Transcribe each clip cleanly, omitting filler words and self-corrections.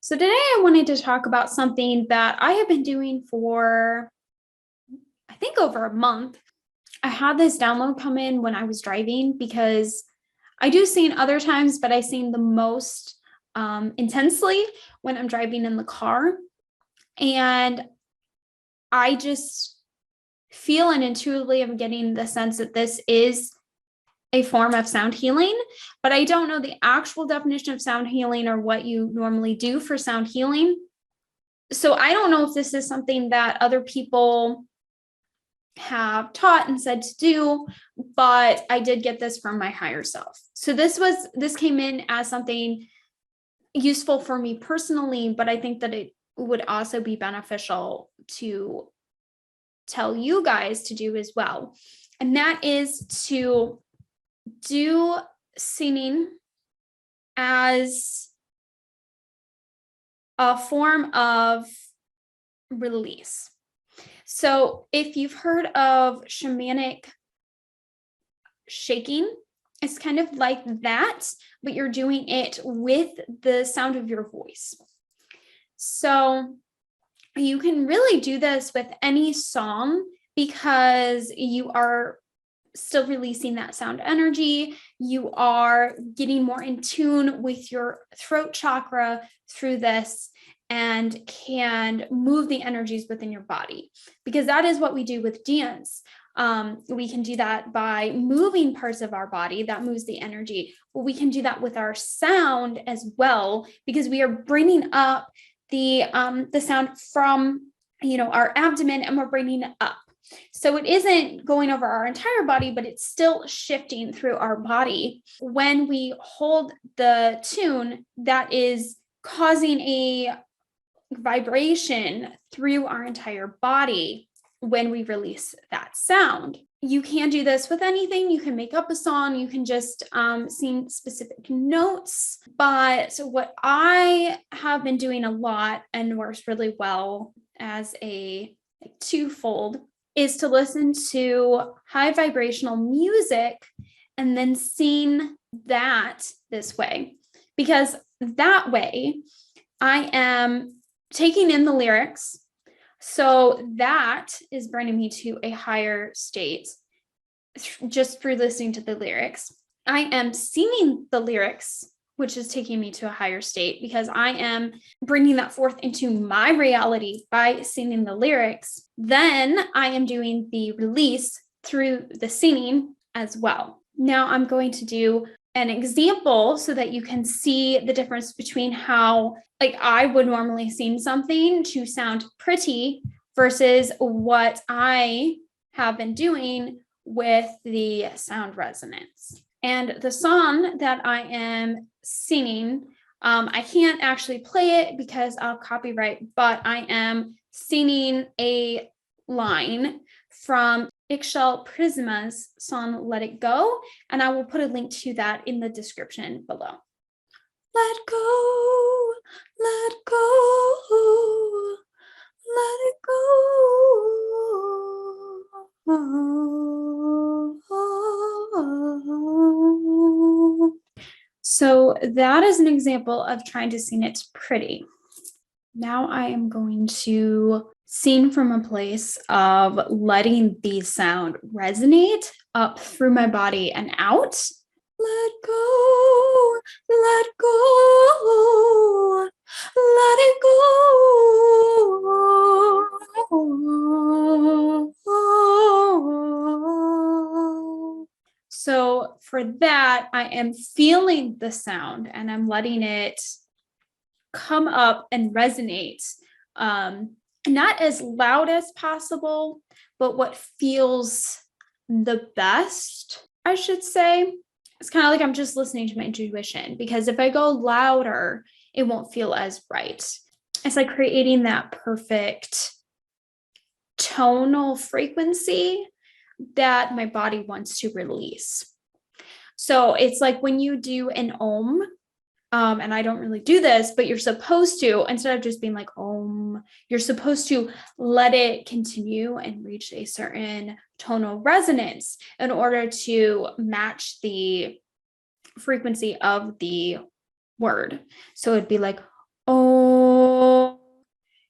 So today I wanted to talk about something that I have been doing for, I think, over a month. I had this download come in when I was driving because I do sing other times, but I sing the most intensely when I'm driving in the car. And I just feel and intuitively am getting the sense that this is a form of sound healing, but I don't know the actual definition of sound healing or what you normally do for sound healing. So I don't know if this is something that other people have taught and said to do, but I did get this from my higher self. So this came in as something useful for me personally, but I think that it would also be beneficial to tell you guys to do as well. And that is to do singing as a form of release. So if you've heard of shamanic shaking, it's kind of like that, but you're doing it with the sound of your voice. So you can really do this with any song because you are still releasing that sound energy. You are getting more in tune with your throat chakra through this and can move the energies within your body, because that is what we do with dance. We can do that by moving parts of our body that moves the energy. But we can do that with our sound as well, because we are bringing up the sound from our abdomen, and we're bringing it up. So it isn't going over our entire body, but it's still shifting through our body. When we hold the tune, that is causing a vibration through our entire body when we release that sound. You can do this with anything. You can make up a song. You can just sing specific notes. But what I have been doing a lot and works really well as a twofold is to listen to high vibrational music and then sing that this way, because that way I am taking in the lyrics. So that is bringing me to a higher state just through listening to the lyrics. I am singing the lyrics, which is taking me to a higher state because I am bringing that forth into my reality by singing the lyrics. Then I am doing the release through the singing as well. Now I'm going to do an example so that you can see the difference between how I would normally sing something to sound pretty versus what I have been doing with the sound resonance. And the song that I am singing, I can't actually play it because I'll copyright, but I am singing a line from Ixchel Prisma's song, Let It Go, and I will put a link to that in the description below. Let go, let go, let it go. So that is an example of trying to sing it pretty. Now I am going to sing from a place of letting the sound resonate up through my body and out. Let go, let go, let it go. So for that, I am feeling the sound and I'm letting it come up and resonate. Not as loud as possible, but what feels the best, I should say. It's kind of like I'm just listening to my intuition, because if I go louder, it won't feel as right. It's like creating that perfect tonal frequency that my body wants to release. So it's like when you do an om, and I don't really do this, but you're supposed to, instead of just being like om, you're supposed to let it continue and reach a certain tonal resonance in order to match the frequency of the word. So it'd be like om,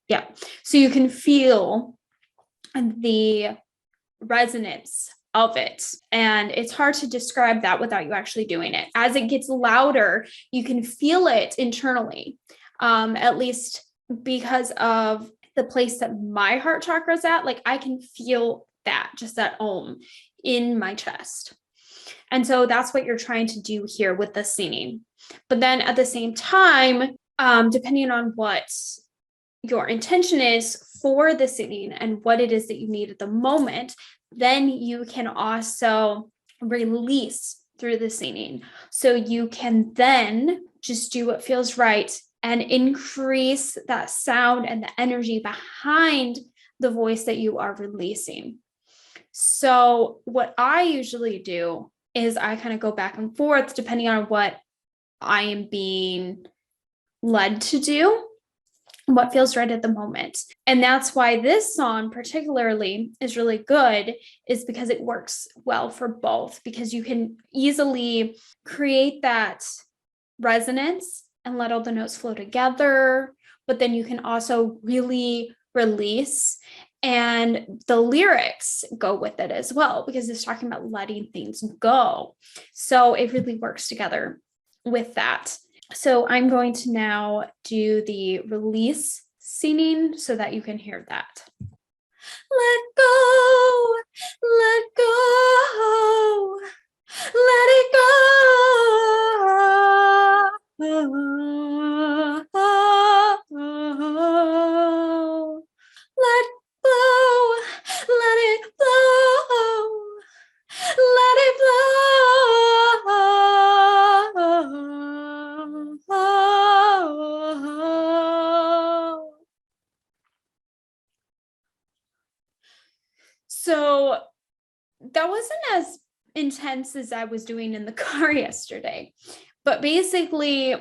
Yeah. So you can feel the resonance of it. And it's hard to describe that without you actually doing it. As it gets louder, you can feel it internally, at least because of the place that my heart chakra is at. Like I can feel that, just that om in my chest. And so that's what you're trying to do here with the singing. But then at the same time, depending on what your intention is for the singing and what it is that you need at the moment, then you can also release through the singing. So you can then just do what feels right and increase that sound and the energy behind the voice that you are releasing. So what I usually do is I kind of go back and forth depending on what I am being led to do, what feels right at the moment. And that's why this song particularly is really good, is because it works well for both, because you can easily create that resonance and let all the notes flow together, but then you can also really release, and the lyrics go with it as well, because it's talking about letting things go. So it really works together with that. So I'm going to now do the release singing so that you can hear that. Let go, let go, let it go. Let flow, let it flow, let it flow. So that wasn't as intense as I was doing in the car yesterday, but basically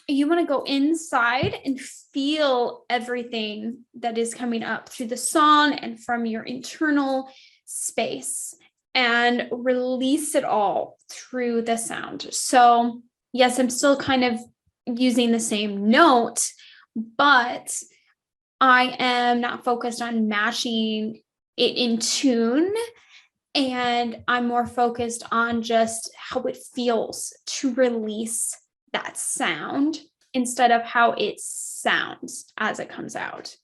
you want to go inside and feel everything that is coming up through the song and from your internal space, and release it all through the sound. So yes, I'm still kind of using the same note, but I am not focused on matching it in tune, and I'm more focused on just how it feels to release that sound instead of how it sounds as it comes out.